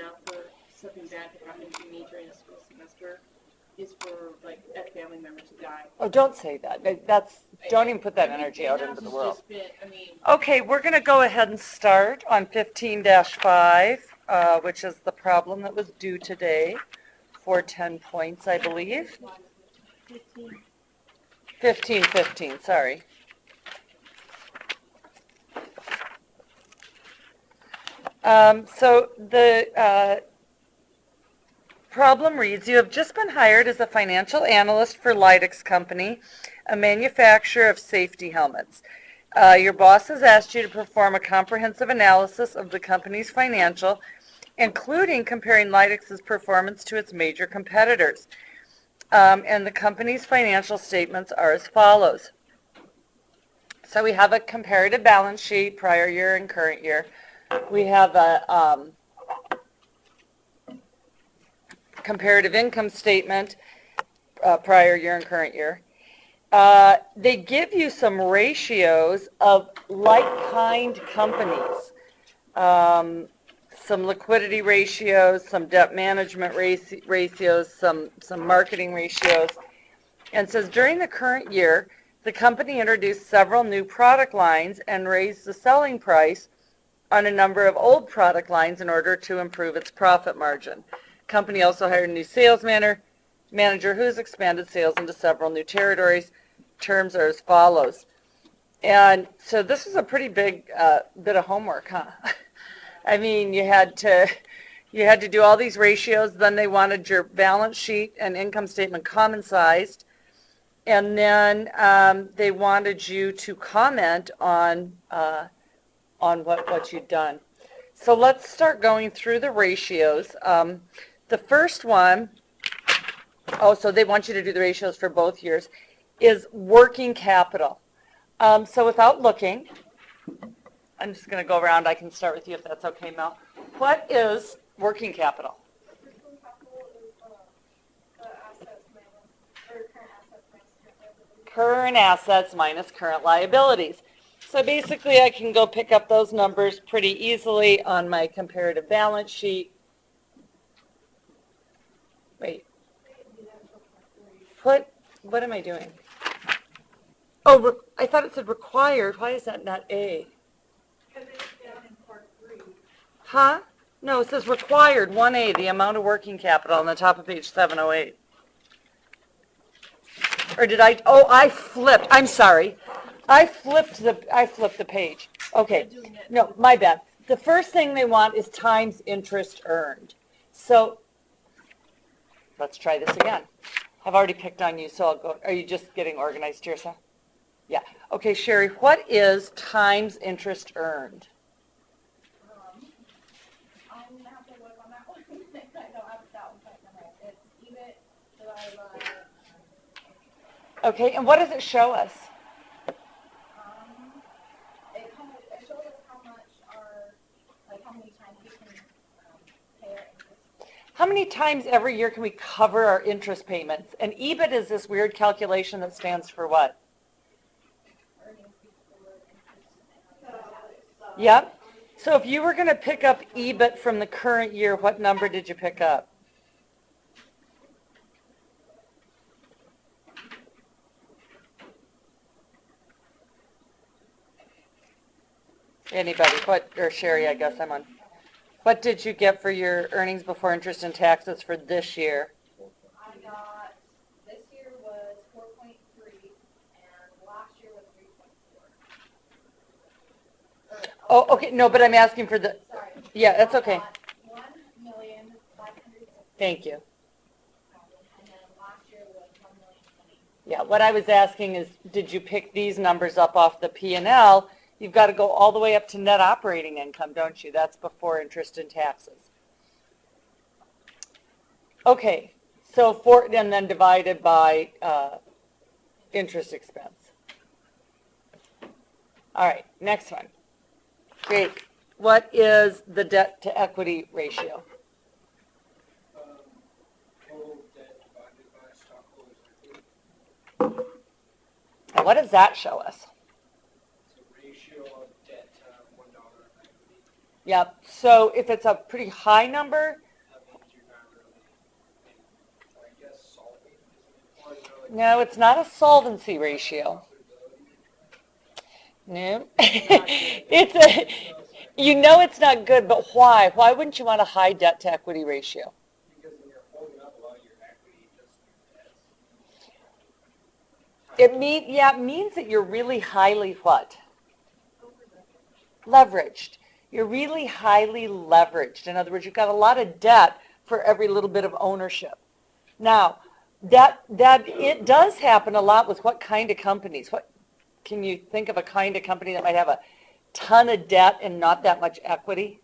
have for something bad to happen to me during a school semester is for, like, a family member to die. Oh, don't say that. Don't even put that energy out into the world. Just been, I mean, Okay, we're going to go ahead and start on 15-5, which is the problem that was due today for 10 points, I believe. 15, sorry. So the problem reads, you have just been hired as a financial analyst for Lydex Company, a manufacturer of safety helmets. Your boss has asked you to perform a comprehensive analysis of the company's financial, including comparing Lydex's performance to its major competitors. And the company's financial statements are as follows. So we have a comparative balance sheet, prior year and current year. We have a comparative income statement, prior year and current year. They give you some ratios of like-kind companies, some liquidity ratios, some debt management ratios, some marketing ratios, and says during the current year, the company introduced several new product lines and raised the selling price on a number of old product lines in order to improve its profit margin. Company also hired a new sales manager who's expanded sales into several new territories. Terms are as follows. And so this is a pretty big bit of homework, huh? I mean, you had to do all these ratios. Then they wanted your balance sheet and income statement common sized. And then they wanted you to comment on what you'd done. So let's start going through the ratios. The first one, so they want you to do the ratios for both years, is working capital. So without looking, I'm just going to go around. I can start with you if that's okay, Mel. What is working capital? Working capital is the assets minus current assets minus current liabilities. So basically I can go pick up those numbers pretty easily on my comparative balance sheet. Wait. What am I doing? Oh, I thought it said required. Why is that not A? Because it's down in part 3. Huh? No, it says required, 1A, the amount of working capital on the top of page 708. Or did I? Oh, I flipped. I'm sorry. I flipped the page. Okay. No, my bad. The first thing they want is times interest earned. So let's try this again. I've already picked on you, so I'll go. Are you just getting organized, Tirsa? Yeah. Okay, Sherry, what is times interest earned? I'm going to have to look on that one. I don't have that one quite memorized. It's EBIT divided by... Okay, and what does it show us? It shows us how much how many times we can pay our interest. How many times every year can we cover our interest payments? And EBIT is this weird calculation that stands for what? Earnings before interest. Yep. So if you were going to pick up EBIT from the current year, what number did you pick up? Anybody? Or Sherry, I guess I'm on. What did you get for your earnings before interest and taxes for this year? I got, this year was 4.3 and last year was 3.4. Oh, okay. No, but I'm asking for the... Sorry. Yeah, that's okay. 1,560,000. Thank you. And then last year was 1,020,000. Yeah, what I was asking is, did you pick these numbers up off the P&L? You've got to go all the way up to net operating income, don't you? That's before interest and taxes. Okay, so and then divided by interest expense. All right, next one. Great. What is the debt to equity ratio? Total debt divided by stockholders' equity. And what does that show us? It's a ratio of debt to $1 of equity. Yep. So if it's a pretty high number, That means you're not really, I guess, solving is an important, no, it's not a solvency ratio. No. It's it's not good, but why? Why wouldn't you want a high debt to equity ratio? because then you're holding up a lot of your equity just through debts. It means that you're really highly what? Leveraged. You're really highly leveraged. In other words, you've got a lot of debt for every little bit of ownership. Now, that it does happen a lot with what kind of companies? What can you think of a kind of company that might have a ton of debt and not that much equity?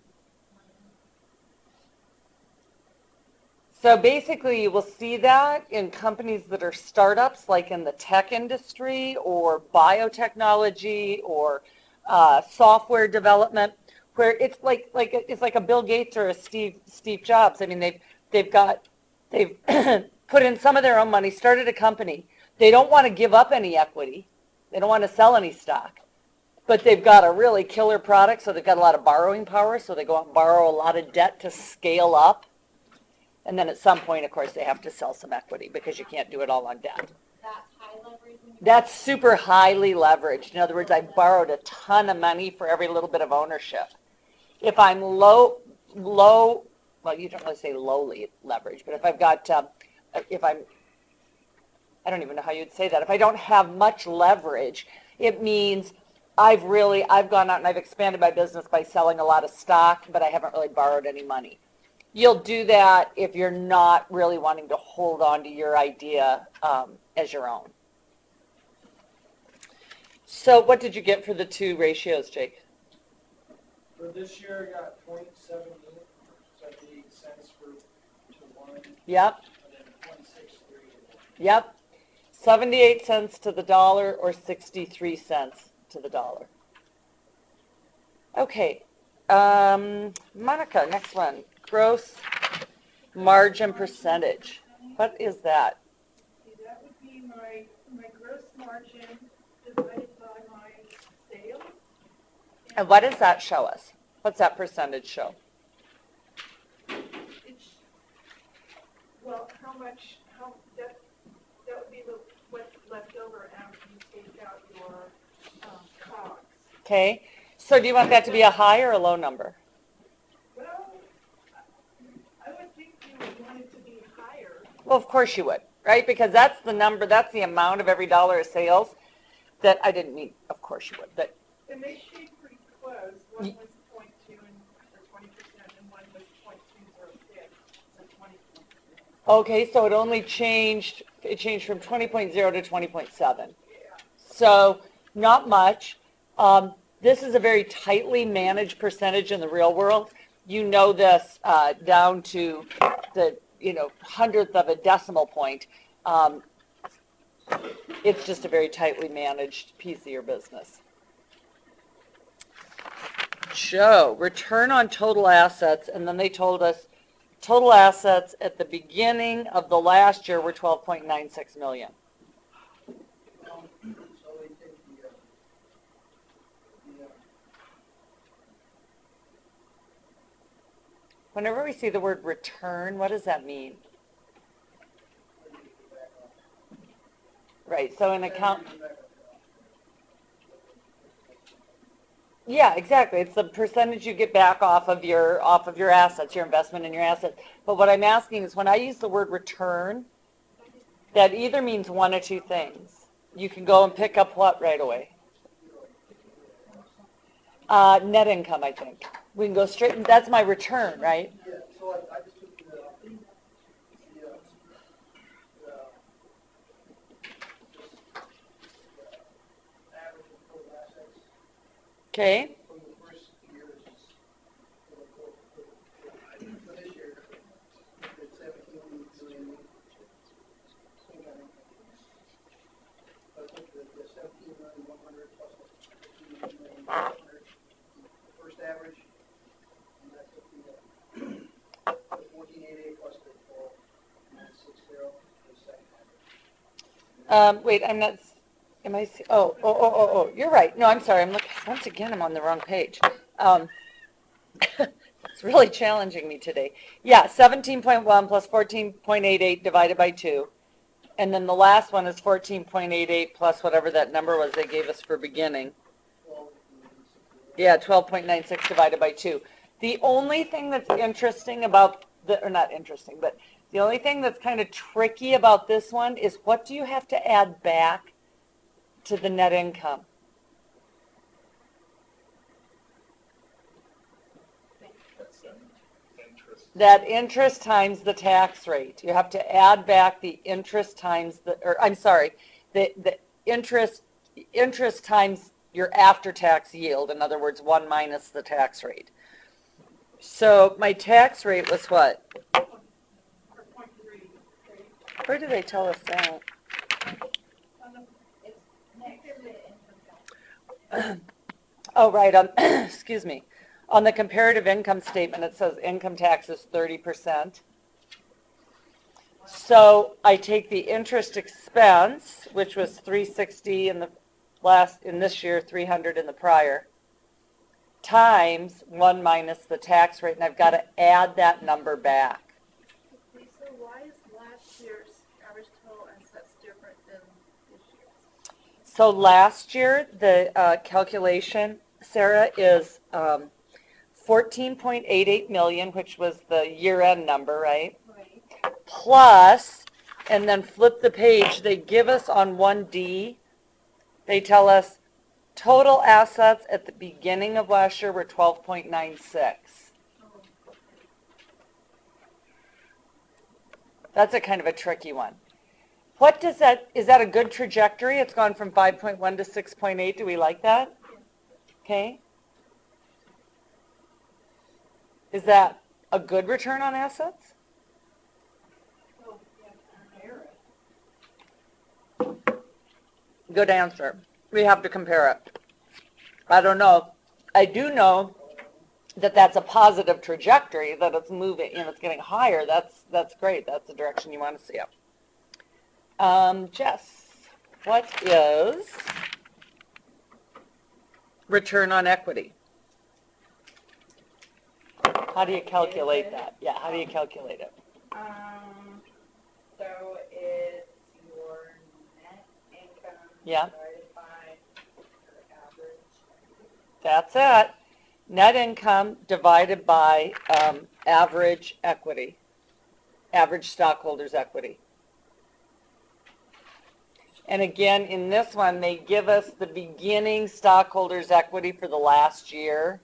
So basically, you will see that in companies that are startups, like in the tech industry or biotechnology or software development, where it's like a Bill Gates or a Steve Jobs. I mean, they've put in some of their own money, started a company. They don't want to give up any equity. They don't want to sell any stock. But they've got a really killer product, so they've got a lot of borrowing power, so they go out and borrow a lot of debt to scale up. And then at some point, of course, they have to sell some equity because you can't do it all on debt. That's high leverage when you're. That's super highly leveraged. In other words, I borrowed a ton of money for every little bit of ownership. If I'm low, well, you don't really say lowly leverage, but if I've got, I don't even know how you'd say that. If I don't have much leverage, it means I've gone out and I've expanded my business by selling a lot of stock, but I haven't really borrowed any money. You'll do that if you're not really wanting to hold on to your idea as your own. So what did you get for the two ratios, Jake? For this year, I got 0.78 cents to 1, Yep, and then 0.63 to 1. yep. 78 cents to the dollar or 63 cents to the dollar. Okay. Monica, next one. Gross margin percentage. What is that? See, that would be my gross margin divided by my sales. And what does that show us? What's that percentage show? It's, well, that would be what's left over after you take out your costs. Okay. So do you want that to be a high or a low number? Well, I would think you would want it to be higher. Well, of course you would, right? Because that's the number, that's the amount of every dollar of sales that I didn't mean, of course you would, but And they stayed pretty close. One was 0.2 for 20%, and one was 0.206 for 20%. okay, so it changed from 20.0 to 20.7. Yeah. So not much. This is a very tightly managed percentage in the real world. You know this down to the hundredth of a decimal point. It's just a very tightly managed piece of your business. Joe, return on total assets, and then they told us total assets at the beginning of the last year were 12.96 million. So they take Whenever we see the word return, what does that mean? Right, so an account, yeah, exactly. It's the percentage you get back off of your assets, your investment in your assets. But what I'm asking is when I use the word return, that either means one or two things. You can go and pick up what right away? Net income, I think. We can go straight, that's my return, right? Yeah, so I just took the average of total assets Okay, from the first year, for this year, it's 17 million. I took the 17,100,000 plus the 15,100,000, the first average, and I took the 1488 plus the 4,960, the second average. wait, I'm not, am I, oh, you're right. No, I'm sorry, I'm looking, once again, I'm on the wrong page. It's really challenging me today. Yeah, 17.1 plus 14.88 divided by 2. And then the last one is 14.88 plus whatever that number was they gave us for beginning. Yeah, 12.96 divided by 2. The only thing that's interesting about, or not interesting, but the only thing that's kind of tricky about this one is what do you have to add back to the net income? That's interest. That interest times the tax rate. You have to add back the interest times the, or I'm sorry, the interest times your after-tax yield. In other words, 1 minus the tax rate. So my tax rate was what? Or 0.3. Where do they tell us that? It's next to the income tax. Oh, right, on, excuse me. On the comparative income statement, it says income tax is 30%. So I take the interest expense, which was 360 in the in this year, 300 in the prior, times 1 minus the tax rate, and I've got to add that number back. Lisa, why is last year's average total assets different than this year's? So last year, the calculation, Sarah, is 14.88 million, which was the year-end number, right? Right. Plus, and then flip the page, they give us on 1D, they tell us total assets at the beginning of last year were 12.96. That's a kind of a tricky one. What does that, is that a good trajectory? It's gone from 5.1 to 6.8. Do we like that? Okay. Is that a good return on assets? Oh, yeah, compare it. Good answer. We have to compare it. I don't know. I do know that that's a positive trajectory, that it's moving, it's getting higher. That's great. That's the direction you want to see it. Jess, what is return on equity? How do you calculate that? Yeah, how do you calculate it? So it's your net income Yeah. divided by your average. That's it. Net income divided by average equity, average stockholders' equity. And again, in this one, they give us the beginning stockholders' equity for the last year.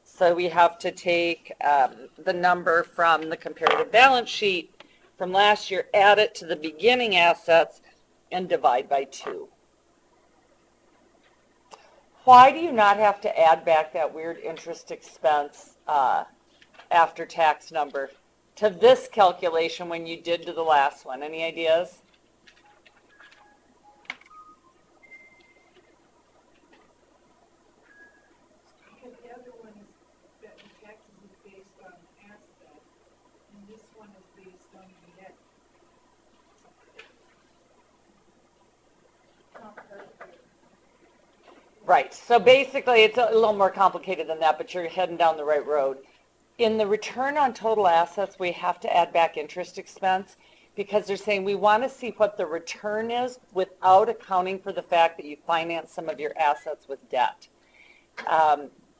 So we have to take the number from the comparative balance sheet from last year, add it to the beginning assets, and divide by 2. Why do you not have to add back that weird interest expense after tax number to this calculation when you did to the last one? Any ideas? Because the other one is, that the taxes is based on assets, and this one is based on net. Not perfect. Right. So basically, it's a little more complicated than that, but you're heading down the right road. In the return on total assets, we have to add back interest expense because they're saying we want to see what the return is without accounting for the fact that you finance some of your assets with debt.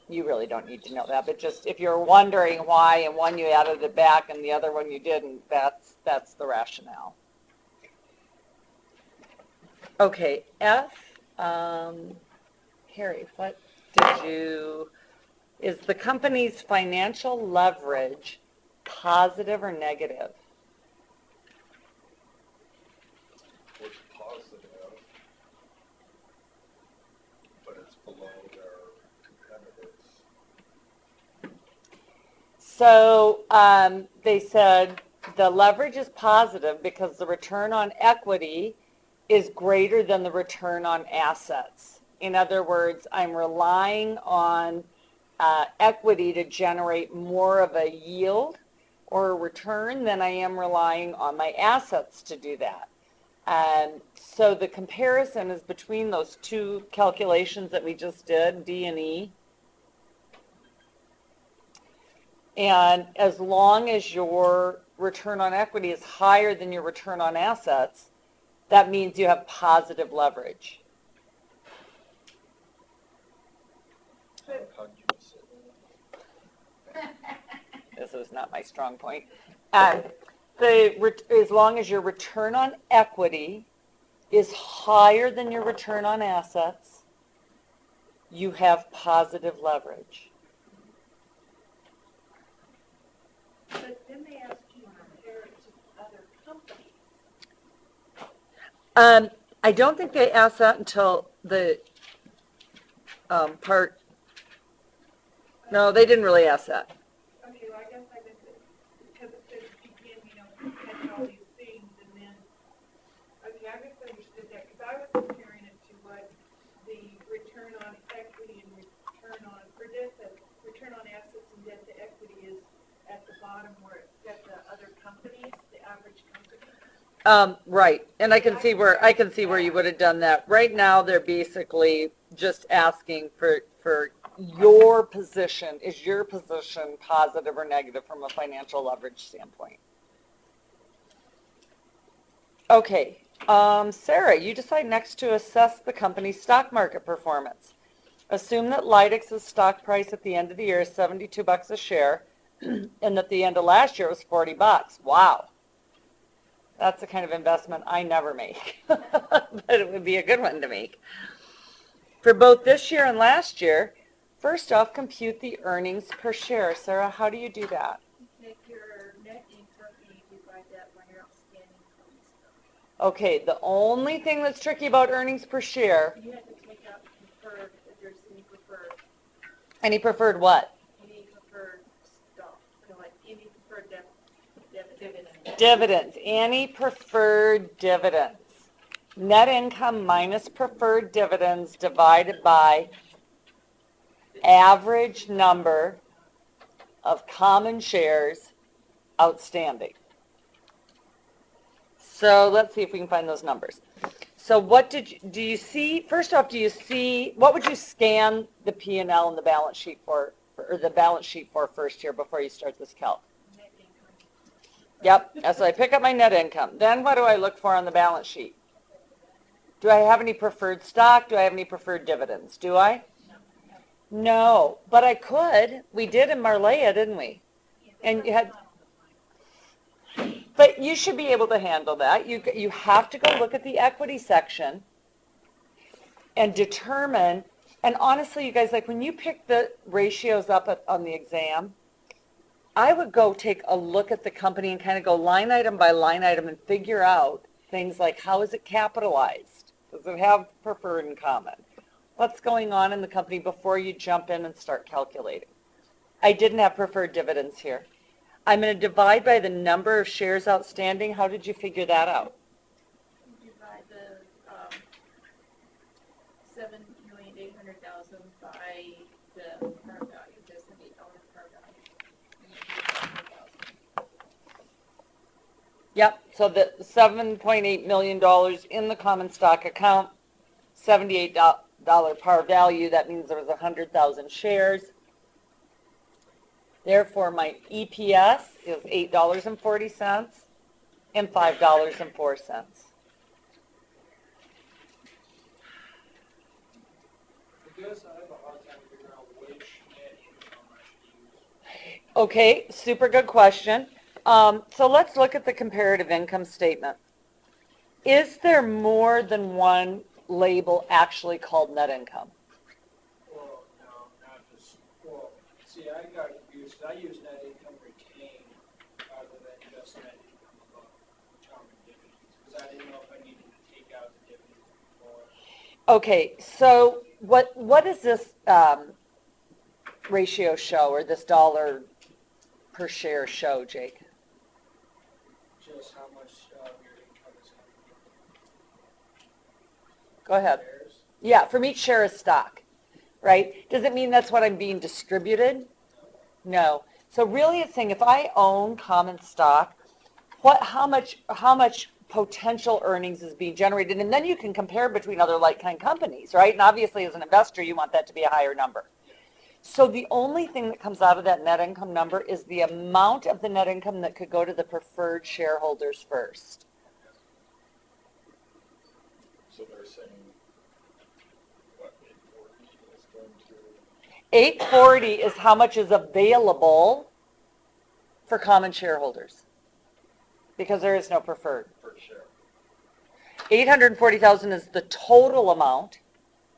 You really don't need to know that, but just if you're wondering why in one you added it back and the other one you didn't, that's the rationale. Okay, F. Harry, what did you, is the company's financial leverage positive or negative? It's positive, but it's below their competitors. So they said the leverage is positive because the return on equity is greater than the return on assets. In other words, I'm relying on equity to generate more of a yield or a return than I am relying on my assets to do that. So the comparison is between those two calculations that we just did, D and E. And as long as your return on equity is higher than your return on assets, that means you have positive leverage. How'd you miss it? This is not my strong point. As long as your return on equity is higher than your return on assets, you have positive leverage. But then they ask you to compare it to other companies. I don't think they asked that until the part. No, they didn't really ask that. Okay, well, I guess I missed it, because it says begin, catch all these things, and then, okay, I misunderstood that, because I was comparing it to what the return on equity and return on assets and debt to equity is at the bottom where it's got the other companies, the average company. Right, and I can see where you would have done that. Right now, they're basically just asking for your position. Is your position positive or negative from a financial leverage standpoint? Okay, Sarah, you decide next to assess the company's stock market performance. Assume that Lidex's stock price at the end of the year is $72 a share, and at the end of last year it was $40. Wow. That's the kind of investment I never make, but it would be a good one to make. For both this year and last year, first off, compute the earnings per share. Sarah, how do you do that? Take your net income and you divide that by your outstanding common stock. Okay, the only thing that's tricky about earnings per share. You have to take out preferred, if there's any preferred what? Any preferred stock, like any preferred dividend. Dividends. Any preferred dividends. Net income minus preferred dividends divided by average number of common shares outstanding. So let's see if we can find those numbers. So what do you see, first off, what would you scan the P&L and the balance sheet for, or the balance sheet for first here before you start this calc? Net income. Yep, so I pick up my net income. Then what do I look for on the balance sheet? Do I have any preferred stock? Do I have any preferred dividends? Do I? No, but I could. We did in Marlea, didn't we? And you had, but you should be able to handle that. You have to go look at the equity section and determine, and honestly, you guys, like when you pick the ratios up on the exam, I would go take a look at the company and kind of go line item by line item and figure out things like how is it capitalized? Does it have preferred and common? What's going on in the company before you jump in and start calculating? I didn't have preferred dividends here. I'm going to divide by the number of shares outstanding. How did you figure that out? You divide the 7,800,000 by the par value, just the $8 par value. Yep, so the $7.8 million in the common stock account, $78 par value, that means there was 100,000 shares. Therefore, my EPS is $8.40 and $5.04. Because I have a hard time figuring out which net income I should use. Okay, super good question. So let's look at the comparative income statement. Is there more than one label actually called net income? Well, no, not just, well, see, I got confused, 'cause I use net income retained rather than just net income above common dividends, because I didn't know if I needed to take out the dividends before. Okay, so what does this ratio show, or this dollar per share show, Jake? Just how much your income is coming Go ahead. from shares. Yeah, from each share of stock, right? Does it mean that's what I'm being distributed? No. So really it's saying if I own common stock, how much potential earnings is being generated? And then you can compare between other like-kind companies, right? And obviously as an investor, you want that to be a higher number. So the only thing that comes out of that net income number is the amount of the net income that could go to the preferred shareholders first. So they're saying, what, 840 is going to, 840 is how much is available for common shareholders, because there is no preferred. per share? 840,000 is the total amount,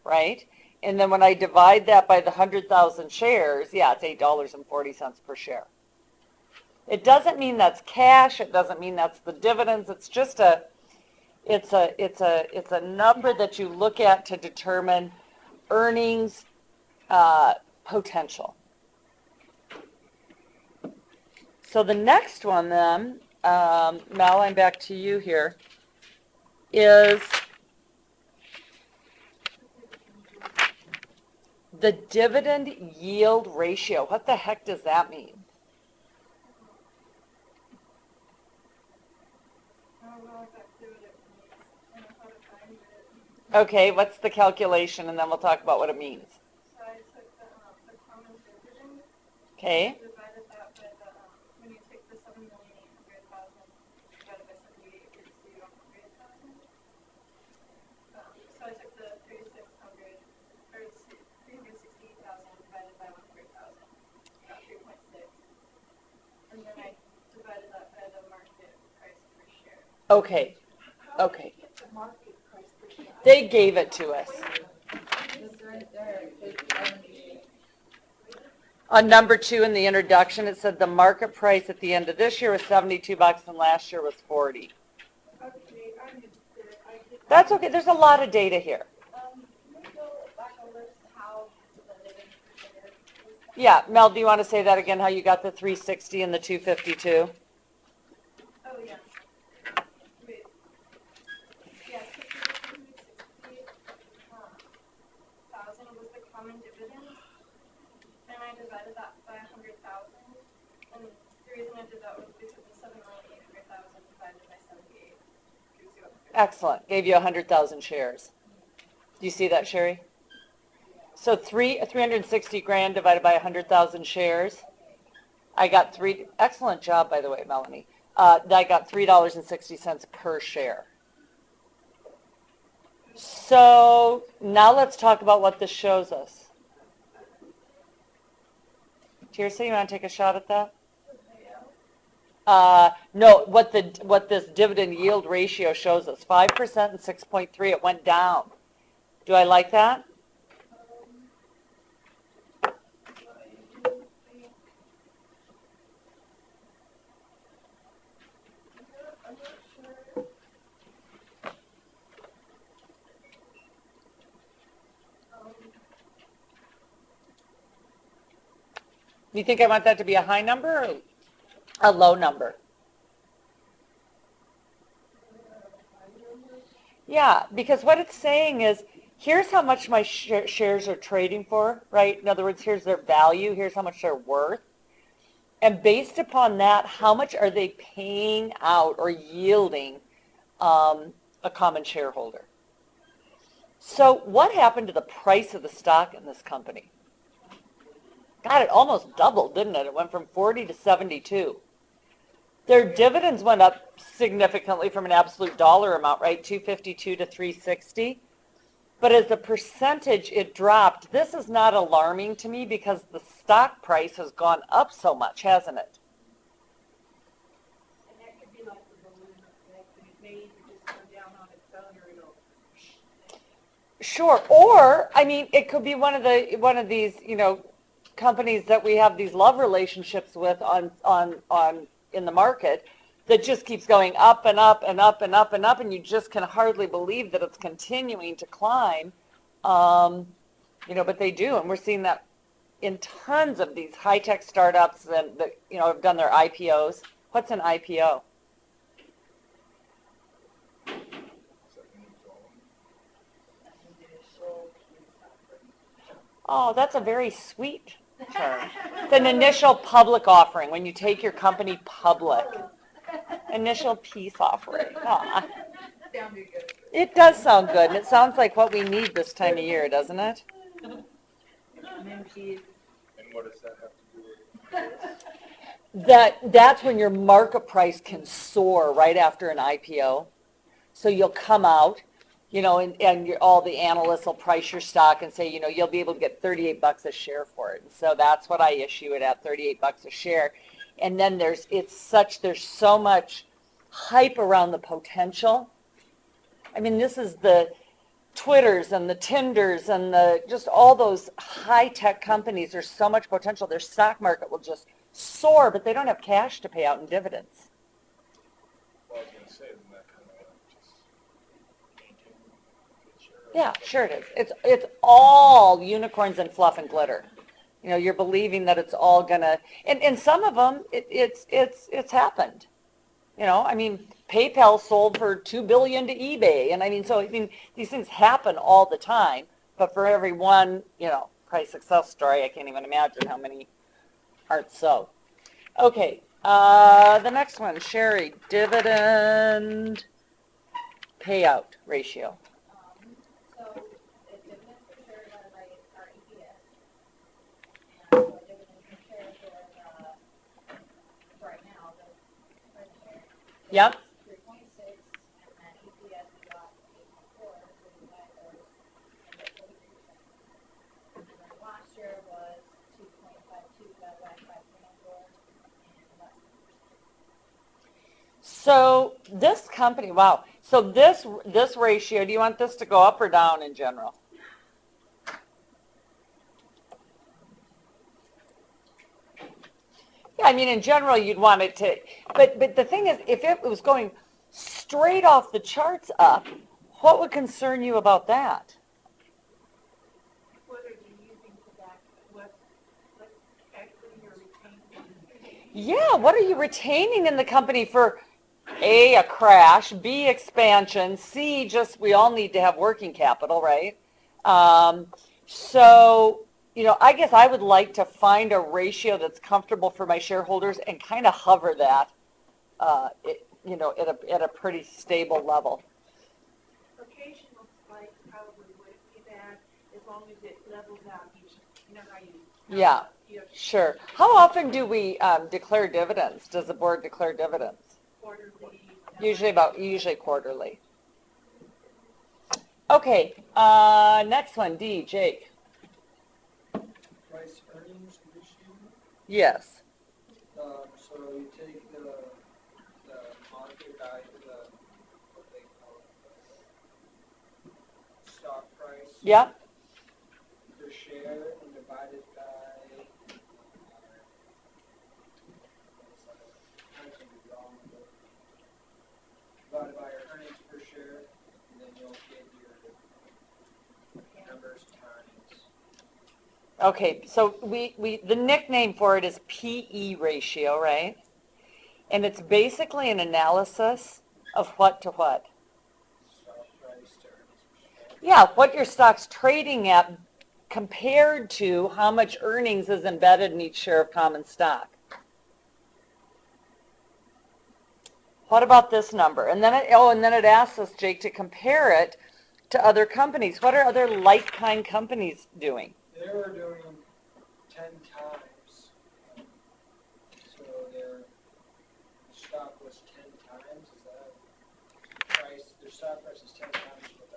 right? And then when I divide that by the 100,000 shares, yeah, it's $8.40 per share. It doesn't mean that's cash. It doesn't mean that's the dividends. It's just it's a number that you look at to determine earnings potential. So the next one then, Mel, I'm back to you here, is the dividend yield ratio. What the heck does that mean? I don't know exactly what it means. I don't know how to find it. Okay, what's the calculation, and then we'll talk about what it means. So I took the common dividend, Okay, divided that by the, when you take the 7,800,000 divided by 78, it gives you 100,000. So I took the 3,600, or 368,000 divided by 100,000, got 3.6. And then I divided that by the market price per share. okay, How okay. did you get the market price per share? They gave it to us. It's right there, page 70. On number 2 in the introduction, it said the market price at the end of this year was $72 and last year was 40. Okay, I missed it. I did. That's okay. There's a lot of data here. Can we go back over to how the dividend per share is? Yeah, Mel, do you want to say that again, how you got the 360 and the 252? Oh, yeah. Wait. Yeah, so for the 360,000 was the common dividend, and I divided that by 100,000. And the reason I did that was because the 7,800,000 divided by 78 gives you 100,000. Excellent. Gave you 100,000 shares. Do you see that, Sherry? So 360 grand divided by 100,000 shares. I got excellent job, by the way, Melanie. I got $3.60 per share. So now let's talk about what this shows us. Tirsa, you want to take a shot at that? No, what this dividend yield ratio shows us, 5% and 6.3, it went down. Do I like that? I'm not sure. You think I want that to be a high number or a low number? Yeah, because what it's saying is, here's how much my shares are trading for, right? In other words, here's their value, here's how much they're worth. And based upon that, how much are they paying out or yielding a common shareholder? So what happened to the price of the stock in this company? God, it almost doubled, didn't it? It went from 40 to 72. Their dividends went up significantly from an absolute dollar amount, right? 252 to 360. But as a percentage, it dropped. This is not alarming to me because the stock price has gone up so much, hasn't it? And that could be like the balloon effect, and it may either just come down on its own or it'll. Sure. Or, I mean, it could be one of these, companies that we have these love relationships with on in the market that just keeps going up and up and up and up and up, and you just can hardly believe that it's continuing to climb. But they do, and we're seeing that in tons of these high-tech startups that have done their IPOs. What's an IPO? Oh, that's a very sweet term. It's an initial public offering, when you take your company public. Initial peace offering. Aw. Sounded good. It does sound good, and it sounds like what we need this time of year, doesn't it? And then she's what does that have to do with? That's when your market price can soar right after an IPO. So you'll come out, and all the analysts will price your stock and say, you'll be able to get $38 a share for it. And so that's what I issue it at, $38 a share. And then there's so much hype around the potential. I mean, this is the Twitters and the Tinders and just all those high-tech companies. There's so much potential. Their stock market will just soar, but they don't have cash to pay out in dividends. Well, I was gonna say, isn't that kind of just painting a picture of- Yeah, sure it is. It's all unicorns and fluff and glitter. You're believing that it's all gonna, and some of them, it's happened. I mean, PayPal sold for $2 billion to eBay, and these things happen all the time. But for every one, price success story, I can't even imagine how many aren't so. Okay, the next one, Sherry, dividend payout ratio. So the dividend per share divided by our EPS. And so dividend per share for right now, the present year. Yep. 3.6, and then EPS we got 8.4, so we divide those and get 43%. And then last year was 2.52 divided by 5.4, and that's 1%. So this company, wow. So this ratio, do you want this to go up or down in general? Yeah, I mean, in general, you'd want it to, but the thing is, if it was going straight off the charts up, what would concern you about that? What are you using for that? What equity you're retaining? Yeah, what are you retaining in the company for A, a crash, B, expansion, C, just we all need to have working capital, right? So, I guess I would like to find a ratio that's comfortable for my shareholders and kind of hover that, at a pretty stable level. Occasional spikes probably would be bad, as long as it levels out each, how you. Yeah, sure. How often do we declare dividends? Does the board declare dividends? Quarterly. Usually quarterly. Okay, next one, D, Jake. Price earnings ratio. Yes. So you take the market value, what they call it, the stock price. Yeah. Per share and divided by, divided by your earnings per share, and then you'll get your numbers times. Okay, so the nickname for it is PE ratio, right? And it's basically an analysis of what to what? Stock price to earnings per share. Yeah, what your stock's trading at compared to how much earnings is embedded in each share of common stock. What about this number? And then it asks us, Jake, to compare it to other companies. What are other like-kind companies doing? They were doing 10 times, so their stock was 10 times, is that price, their stock price is 10 times what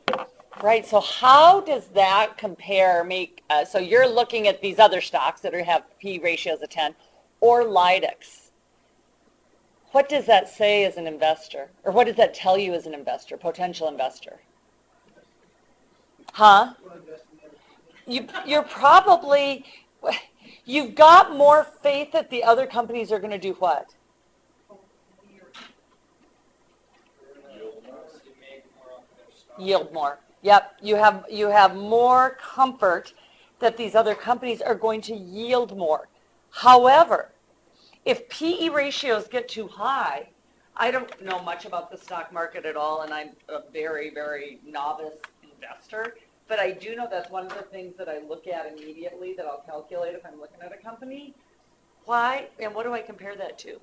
their earnings. Right, so how does that compare, so you're looking at these other stocks that have P ratios of 10, or Lydex. What does that say as an investor? Or what does that tell you as an investor, potential investor? Huh? You're probably, you've got more faith that the other companies are going to do what? Yield more. Yep, you have more comfort that these other companies are going to yield more. However, if PE ratios get too high, I don't know much about the stock market at all, and I'm a very, very novice investor, but I do know that's one of the things that I look at immediately that I'll calculate if I'm looking at a company. Why, and what do I compare that to?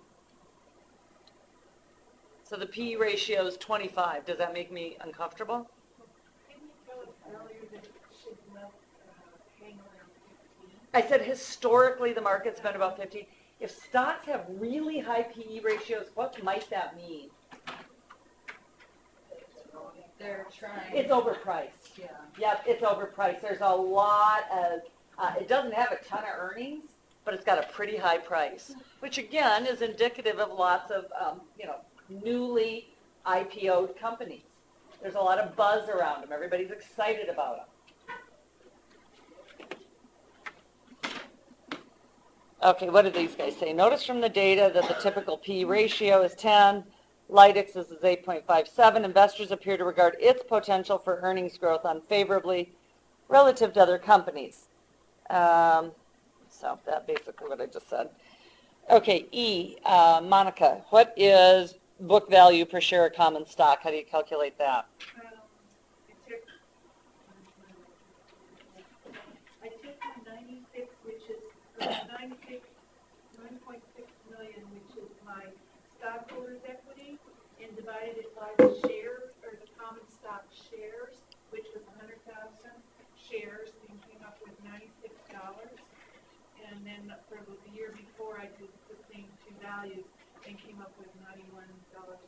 So the PE ratio is 25. Does that make me uncomfortable? Didn't you tell us earlier that it should hang around 15? I said historically the market's been about 50. If stocks have really high PE ratios, what might that mean? They're trying. It's overpriced. Yeah. Yep, it's overpriced. There's a lot of, it doesn't have a ton of earnings, but it's got a pretty high price, which again is indicative of lots of, newly IPO'd companies. There's a lot of buzz around them. Everybody's excited about them. Okay, what do these guys say? Notice from the data that the typical P ratio is 10. Lytix is 8.57. Investors appear to regard its potential for earnings growth unfavorably relative to other companies. So that's basically what I just said. Okay, E, Monica, what is book value per share of common stock? How do you calculate that? I took my 96, which is 9.6 million, which is my stockholders' equity, and divided it by the shares, or the common stock shares, which was 100,000 shares, and came up with $96. And then for the year before, I did the same two values and came up with $91.20.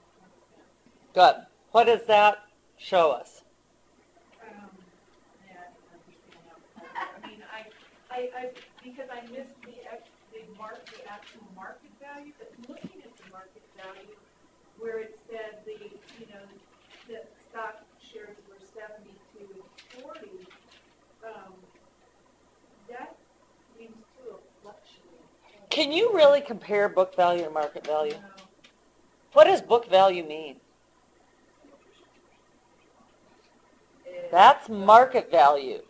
Good. What does that show us? Yeah, I mean, because I missed the actual market value, but looking at the market value, where it said the stock shares were 72 and 40, that seems to have fluctuated. Can you really compare book value to market value? No. What does book value mean? That's market value.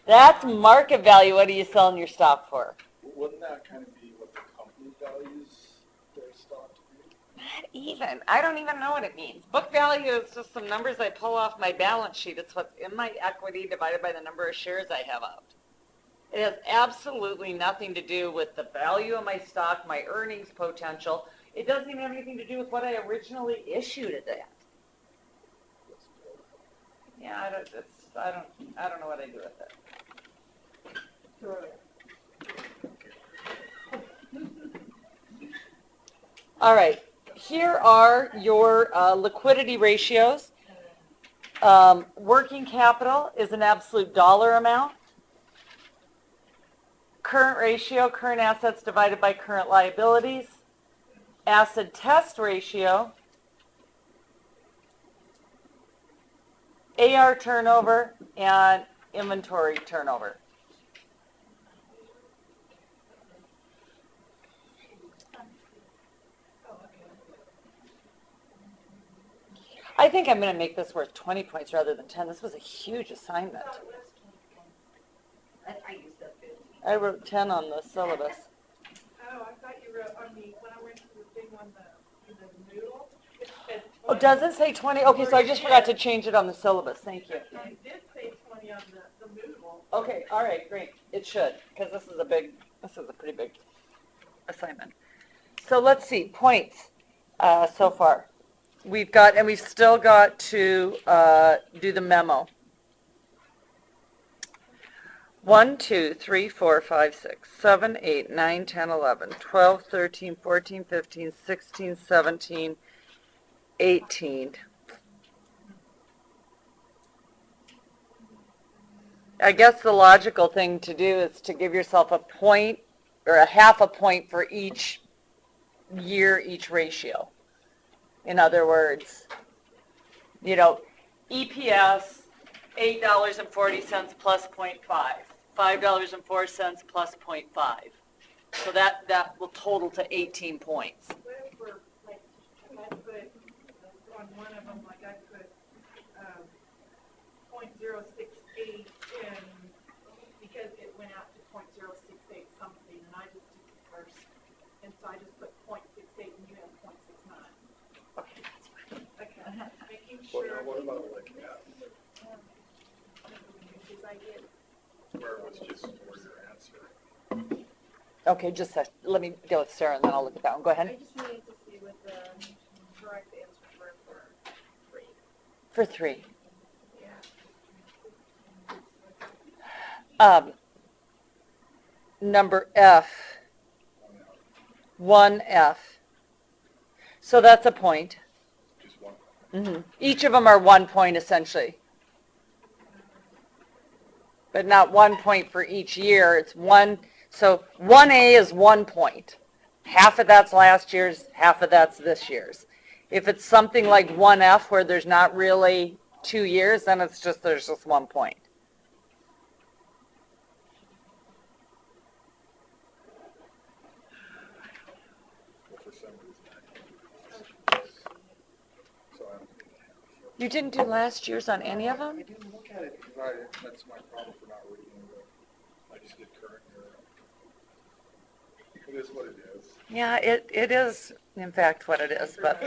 That's market value. What are you selling your stock for? Wouldn't that kind of be what the company values their stock to be? Not even. I don't even know what it means. Book value is just some numbers I pull off my balance sheet. It's what's in my equity divided by the number of shares I have out. It has absolutely nothing to do with the value of my stock, my earnings potential. It doesn't even have anything to do with what I originally issued it at. Yeah, I don't know what I do with it. All right, here are your liquidity ratios. Working capital is an absolute dollar amount. Current ratio, current assets divided by current liabilities. Acid test ratio. AR turnover and inventory turnover. I think I'm going to make this worth 20 points rather than 10. This was a huge assignment. I used that 15. I wrote 10 on the syllabus. Oh, I thought you wrote on when I went to the thing on the noodle, it said 20. Oh, does it say 20? Okay, so I just forgot to change it on the syllabus. Thank you. It did say 20 on the noodle. Okay, all right, great. It should, because this is a pretty big assignment. So let's see, points so far. We've still got to do the memo. 1, 2, 3, 4, 5, 6, 7, 8, 9, 10, 11, 12, 13, 14, 15, 16, 17, 18. I guess the logical thing to do is to give yourself a point or a half a point for each year, each ratio. In other words, EPS, $8.40 plus 0.5, $5.04 plus 0.5. So that will total to 18 points. What if we're, like, if I put, on one of them, like I put, .068, and because it went out to .068 something, and I just did the first, and so I just put .68 and you have .69. Okay, that's fine. Okay, making Well, sure. now what about like that, Because I get, where it was just for your answer? Okay, just let me go with Sarah and then I'll look at that one. Go I ahead. just needed to see what the correct answers were for 3. For 3. Yeah. number F, 1F. So that's a point. Just one. Each of them are 1 point essentially. But not 1 point for each year. It's one. So 1A is 1 point. Half of that's last year's, half of that's this year's. If it's something like 1F where there's not really 2 years, then there's just 1 point. Well, for some reason, I can't do this. So I'm gonna have to. You didn't do last year's on any of them? I didn't look at it because that's my problem for not reading it. I just did current year. It is what it is. Yeah, it is in fact what it is, but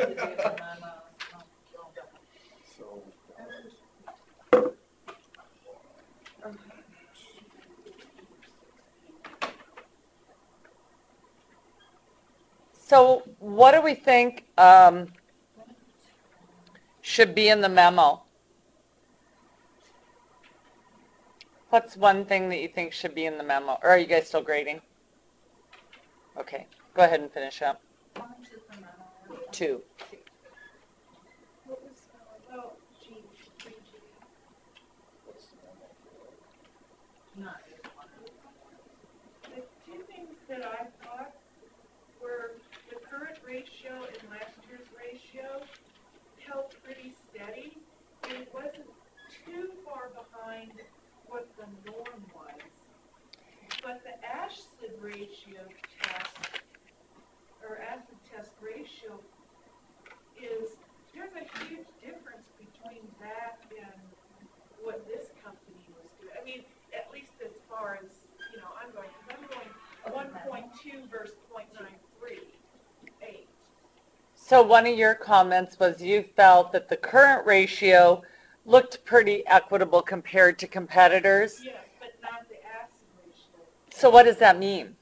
So. so what do we think should be in the memo? What's one thing that you think should be in the memo? Or are you guys still grading? Okay, go ahead and finish up. How much is the memo? 2. What was, oh, G, 3G. What's the normal for? Not The two things that I thought were the current ratio and last year's ratio held pretty steady. And it wasn't too far behind what the norm was. But the acid ratio test, or acid test ratio there's a huge difference between that and what this company was doing. I mean, at least as far as, I'm going 1.2 versus 0.938. So one of your comments was you felt that the current ratio looked pretty equitable compared to competitors. Yes, but not the acid ratio. So what does that mean?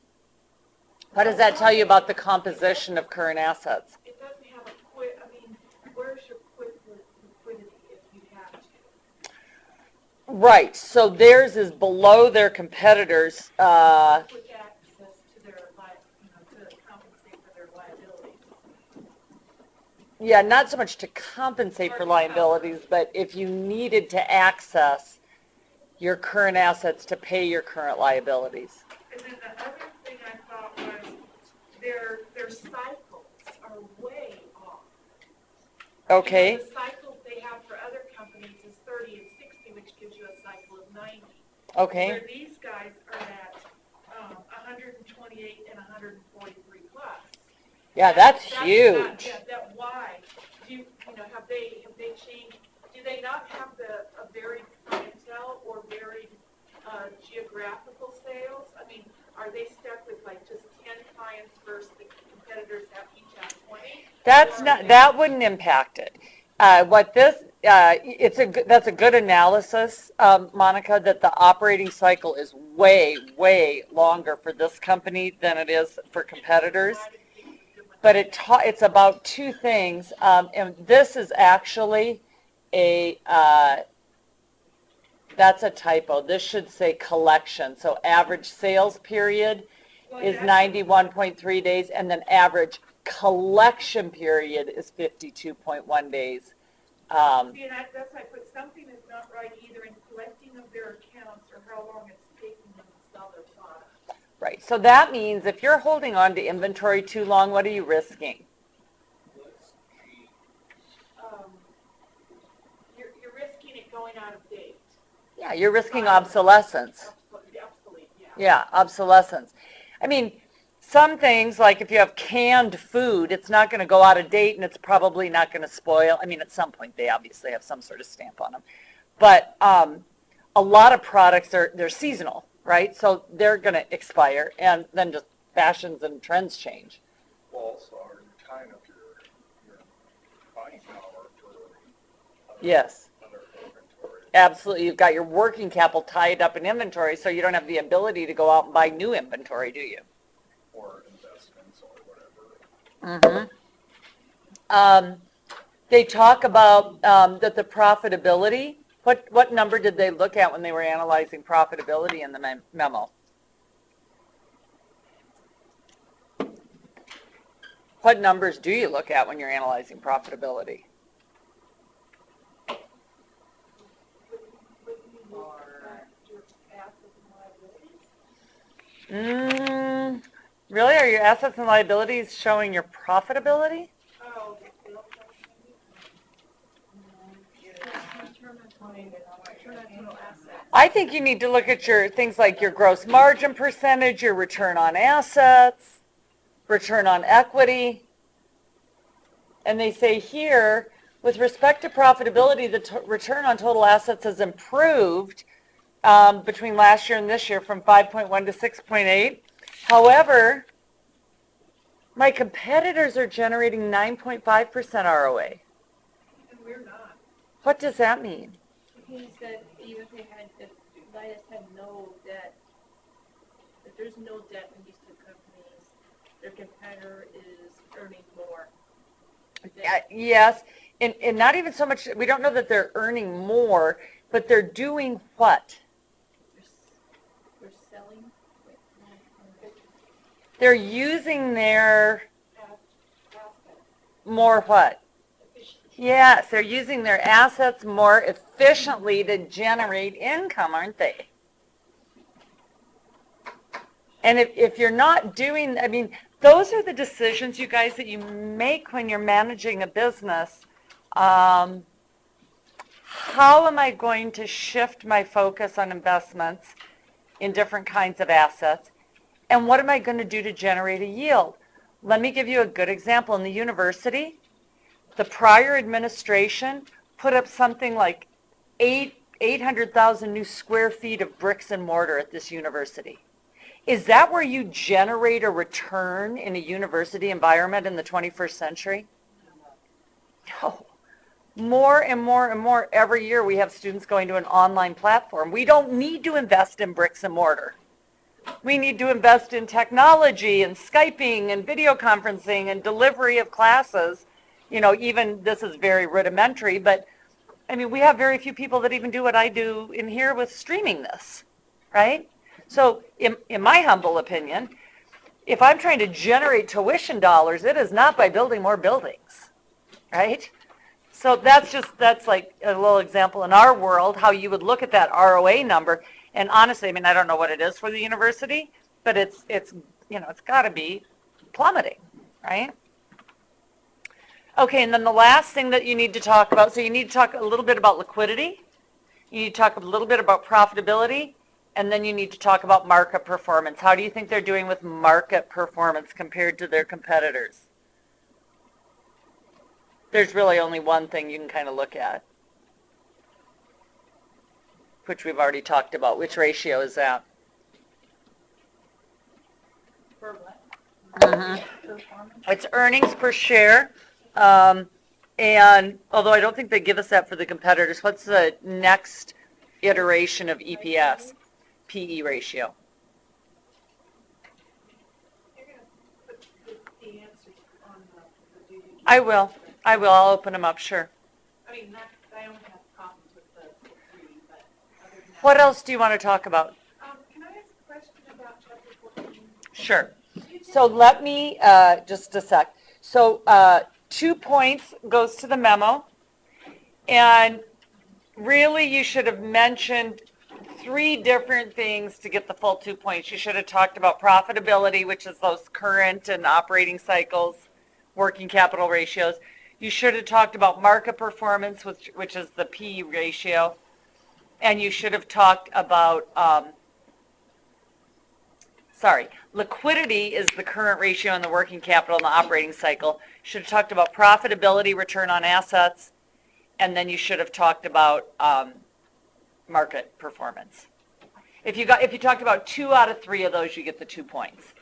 What does that tell you about the composition of current assets? It doesn't have where's your liquidity if you have to? Right, so theirs is below their competitors. Quick access to their, to compensate for their liabilities. Yeah, not so much to compensate for liabilities, but if you needed to access your current assets to pay your current liabilities. And then the other thing I thought was their cycles are way off. Okay, The cycle they have for other companies is 30 and 60, which gives you a cycle of 90. okay. Where these guys are at 128 and 143 plus. Yeah, that's Not, huge. why? Have they changed? Do they not have a varied clientele or varied geographical sales? I mean, are they stuck with like just 10 clients versus the competitors each have 20? That wouldn't impact it. That's a good analysis, Monica, that the operating cycle is way, way longer for this company than it is for competitors. But it's about two things, and this is actually that's a typo. This should say collection. So average sales period is 91.3 days, and then average collection period is 52.1 days. See, and that's why I put something is not right either in collecting of their accounts or how long it's taking them to sell their product. Right. So that means if you're holding on to inventory too long, what are you risking? You're risking it going out of date. Yeah, you're risking obsolescence. Obsolete, yeah. Yeah, obsolescence. I mean, some things, like if you have canned food, it's not going to go out of date and it's probably not going to spoil. I mean, at some point they obviously have some sort of stamp on them. But a lot of products, they're seasonal, right? So they're going to expire, and then just fashions and trends change. Well, also, are you tying up your buying power for Yes. other inventory? Absolutely. You've got your working capital tied up in inventory, so you don't have the ability to go out and buy new inventory, do you? Or investments or whatever. Mm-hmm. They talk about that the profitability, what number did they look at when they were analyzing profitability in the memo? What numbers do you look at when you're analyzing profitability? Really? Are your assets and liabilities showing your profitability? Oh, Return on total assets. I think you need to look at your things like your gross margin percentage, your return on assets, return on equity. And they say here, with respect to profitability, the return on total assets has improved between last year and this year from 5.1 to 6.8. However, my competitors are generating 9.5% ROA. and we're not. What does that mean? He said even if Vitus had no debt, if there's no debt in these two companies, their competitor is earning more. Yes, and not even so much, we don't know that they're earning more, but they're doing what? They're selling. They're using their more what? Yes, they're using their assets more efficiently to generate income, aren't they? And if you're not doing, I mean, those are the decisions, you guys, that you make when you're managing a business. How am I going to shift my focus on investments in different kinds of assets? And what am I going to do to generate a yield? Let me give you a good example. In the university, the prior administration put up something like 800,000 new square feet of bricks and mortar at this university. Is that where you generate a return in a university environment in the 21st century? No. More and more and more every year we have students going to an online platform. We don't need to invest in bricks and mortar. We need to invest in technology and Skyping and video conferencing and delivery of classes. You know, even this is very rudimentary, but I mean, we have very few people that even do what I do in here with streaming this, right? So in my humble opinion, if I'm trying to generate tuition dollars, it is not by building more buildings, right? So that's like a little example in our world, how you would look at that ROA number. And honestly, I mean, I don't know what it is for the university, but it's you know, it's got to be plummeting, right? Okay, and then the last thing that you need to talk about, so you need to talk a little bit about liquidity, you need to talk a little bit about profitability, and then you need to talk about market performance. How do you think they're doing with market performance compared to their competitors? There's really only one thing you can kind of look at, which we've already talked about. Which ratio is that? For what? Mm-hmm. It's earnings per share. And although I don't think they give us that for the competitors, what's the next iteration of EPS? PE ratio. You're gonna put the answers on the duty. I will. I'll open them up, sure. I mean, I don't have problems with the three, but other than that. What else do you want to talk about? Can I ask a question about chapter 14? Sure. So let me, just a sec. So 2 points goes to the memo. And really you should have mentioned 3 different things to get the full 2 points. You should have talked about profitability, which is those current and operating cycles, working capital ratios. You should have talked about market performance, which is the P ratio. And you should have talked about, liquidity is the current ratio in the working capital and the operating cycle. You should have talked about profitability, return on assets, and then you should have talked about market performance. If you talked about 2 out of 3 of those, you get the 2 points.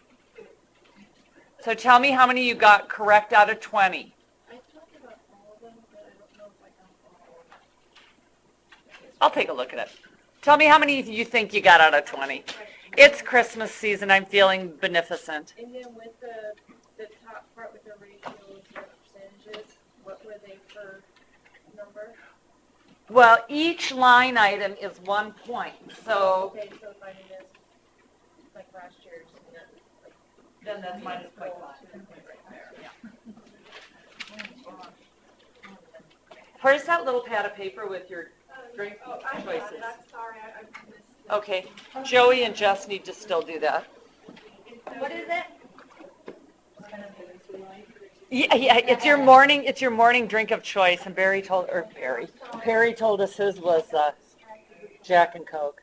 So tell me how many you got correct out of 20. I talked about all of them, but I don't know if I got all of them. I'll take a look at it. Tell me how many you think you got out of 20. It's Christmas season. I'm feeling beneficent. And then with the top part with the ratios and percentages, what were they per number? Well, each line item is 1 point. So Okay, so if I miss, like last year's, then that's minus 0.5. right there. Yeah. Where's that little pad of paper with your drink Oh, I got choices? it, I'm sorry, I missed it. Okay, Joey and Jess need to still do that. What is it? Yeah, it's your morning drink of choice, and Perry told us his was Jack and Coke.